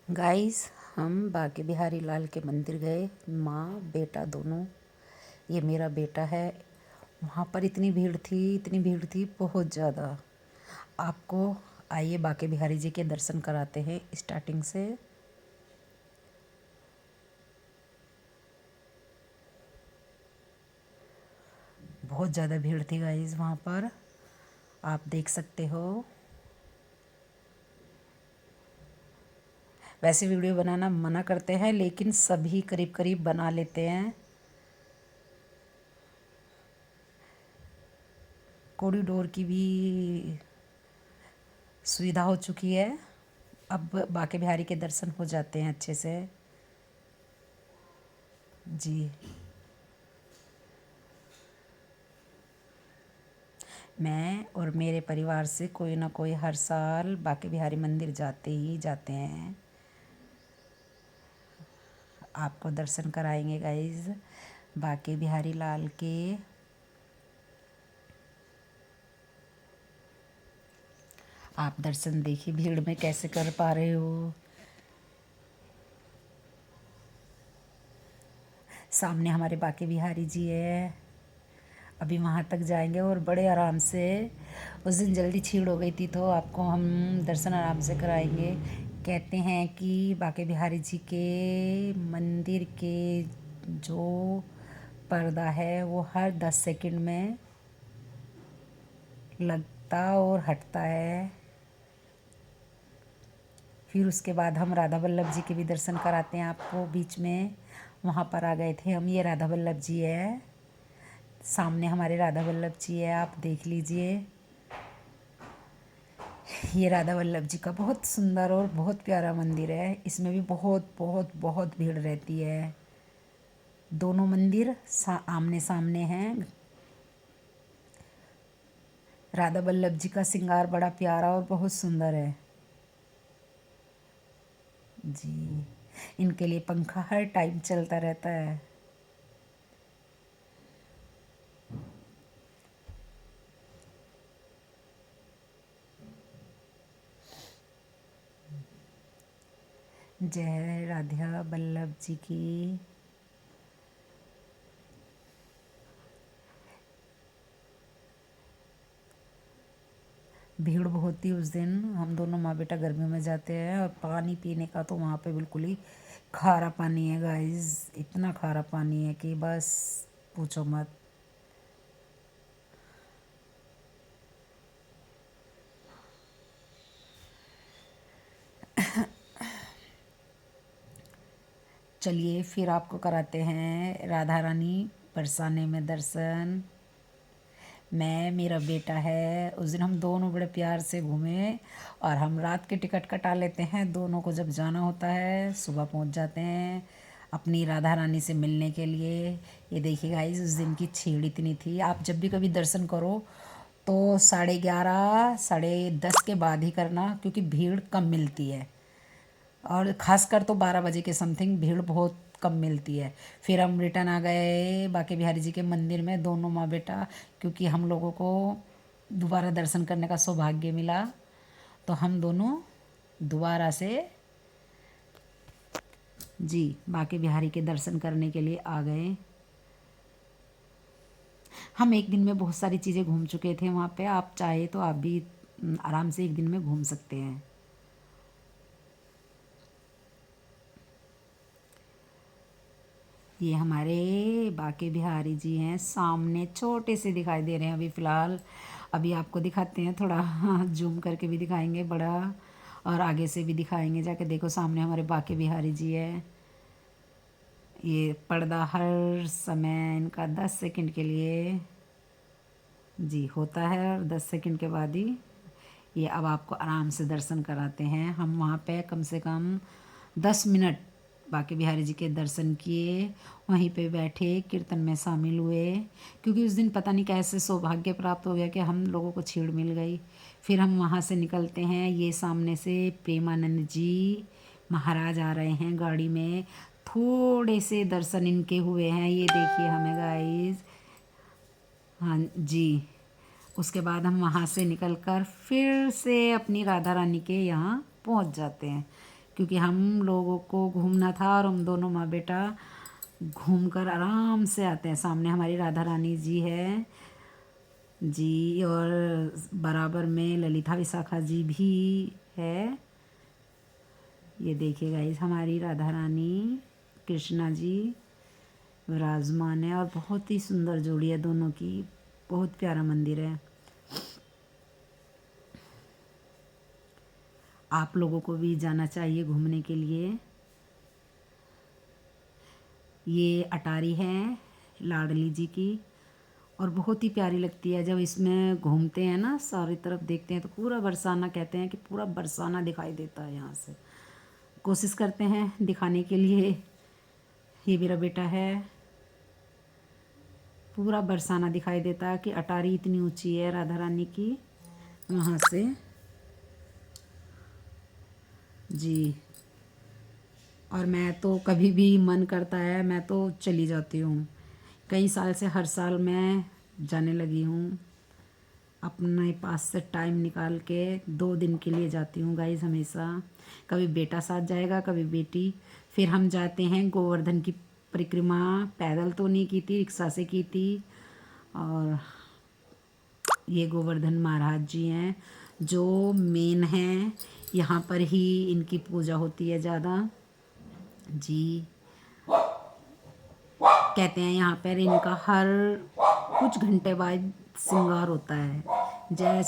Guys, हम बाके बिहारी लाल के मंदिर गए, माँ बेटा दोनों। ये मेरा बेटा है। वहाँ पर इतनी भीड़ थी बहुत ज़्यादा। आपको आइए बाके बिहारी जी के दर्शन कराते हैं स्टार्टिंग से। बहुत ज़्यादा भीड़ थी गाइस वहाँ पर, आप देख सकते हो। वैसे वीडियो बनाना मना करते हैं लेकिन सभी करीब करीब बना लेते हैं। कॉरिडोर की भी सुविधा हो चुकी है। अब बाके बिहारी के दर्शन हो जाते हैं अच्छे से। जी, मैं और मेरे परिवार से कोई ना कोई हर साल बाके बिहारी मंदिर जाते ही जाते हैं। आपको दर्शन कराएंगे गाइज बाके बिहारी लाल के। आप दर्शन देखिए भीड़ में कैसे कर पा रहे हो। सामने हमारे बाके बिहारी जी है। अभी वहाँ तक जाएंगे और बड़े आराम से। उस दिन जल्दी छीड़ हो गई थी तो आपको हम दर्शन आराम से कराएंगे। कहते हैं कि बाके बिहारी जी के मंदिर के जो पर्दा है वो हर 10 सेकंड में लगता और हटता है। फिर उसके बाद हम राधा वल्लभ जी के भी दर्शन कराते हैं आपको। बीच में वहाँ पर आ गए थे हम। ये राधा वल्लभ जी है, सामने हमारे राधा वल्लभ जी है, आप देख लीजिए। ये राधा वल्लभ जी का बहुत सुंदर और बहुत प्यारा मंदिर है। इसमें भी बहुत बहुत बहुत भीड़ रहती है। दोनों मंदिर आमने सामने हैं। राधा वल्लभ जी का श्रृंगार बड़ा प्यारा और बहुत सुंदर है जी। इनके लिए पंखा हर टाइम चलता रहता है। जय राधा वल्लभ जी की। भीड़ बहुत थी उस दिन। हम दोनों माँ बेटा गर्मियों में जाते हैं और पानी पीने का तो वहाँ पे बिल्कुल ही खारा पानी है गाइस। इतना खारा पानी है कि बस पूछो मत। चलिए फिर आपको कराते हैं राधा रानी बरसाने में दर्शन। मैं, मेरा बेटा है। उस दिन हम दोनों बड़े प्यार से घूमे और हम रात के टिकट कटा लेते हैं। दोनों को जब जाना होता है सुबह पहुंच जाते हैं अपनी राधा रानी से मिलने के लिए। ये देखिए गाइस, उस दिन की छीड़ इतनी थी। आप जब भी कभी दर्शन करो तो 11:30 10:30 के बाद ही करना, क्योंकि भीड़ कम मिलती है। और ख़ासकर तो 12 बजे के समथिंग भीड़ बहुत कम मिलती है। फिर हम रिटर्न आ गए बाके बिहारी जी के मंदिर में, दोनों माँ बेटा, क्योंकि हम लोगों को दोबारा दर्शन करने का सौभाग्य मिला। तो हम दोनों दोबारा से जी बाके बिहारी के दर्शन करने के लिए आ गए। हम एक दिन में बहुत सारी चीज़ें घूम चुके थे वहाँ पे। आप चाहे तो आप भी आराम से एक दिन में घूम सकते हैं। ये हमारे बाके बिहारी जी हैं, सामने छोटे से दिखाई दे रहे हैं अभी फ़िलहाल। अभी आपको दिखाते हैं थोड़ा जूम करके भी दिखाएंगे बड़ा, और आगे से भी दिखाएंगे। जाके देखो सामने हमारे बाके बिहारी जी है। ये पर्दा हर समय इनका 10 सेकंड के लिए जी होता है, और 10 सेकंड के बाद ही ये अब आपको आराम से दर्शन कराते हैं। हम वहाँ पे कम से कम 10 मिनट बाके बिहारी जी के दर्शन किए, वहीं पे बैठे कीर्तन में शामिल हुए। क्योंकि उस दिन पता नहीं कैसे सौभाग्य प्राप्त हो गया कि हम लोगों को छीड़ मिल गई। फिर हम वहाँ से निकलते हैं। ये सामने से प्रेमानंद जी महाराज आ रहे हैं गाड़ी में। थोड़े से दर्शन इनके हुए हैं, ये देखिए हमें गाइस। हाँ जी। उसके बाद हम वहाँ से निकलकर फिर से अपनी राधा रानी के यहाँ पहुँच जाते हैं। क्योंकि हम लोगों को घूमना था और हम दोनों माँ बेटा घूमकर आराम से आते हैं। सामने हमारी राधा रानी जी है जी, और बराबर में ललिता विशाखा जी भी है। ये देखिए गाइस, हमारी राधा रानी कृष्णा जी विराजमान है और बहुत ही सुंदर जोड़ी है दोनों की। बहुत प्यारा मंदिर है। आप लोगों को भी जाना चाहिए घूमने के लिए। ये अटारी है लाडली जी की और बहुत ही प्यारी लगती है। जब इसमें घूमते हैं ना, सारी तरफ देखते हैं तो पूरा बरसाना, कहते हैं कि पूरा बरसाना दिखाई देता है यहाँ से। कोशिश करते हैं दिखाने के लिए। ये मेरा बेटा है। पूरा बरसाना दिखाई देता है कि अटारी इतनी ऊंची है राधा रानी की वहाँ से जी। और मैं तो कभी भी मन करता है मैं तो चली जाती हूँ। कई साल से हर साल मैं जाने लगी हूँ। अपने पास से टाइम निकाल के 2 दिन के लिए जाती हूँ गाइस हमेशा। कभी बेटा साथ जाएगा, कभी बेटी। फिर हम जाते हैं गोवर्धन की परिक्रमा। पैदल तो नहीं की थी, रिक्शा से की थी। और ये गोवर्धन महाराज जी हैं जो मेन हैं। यहाँ पर ही इनकी पूजा होती है ज़्यादा जी। कहते हैं यहाँ पर इनका हर कुछ घंटे बाद श्रृंगार होता है। जय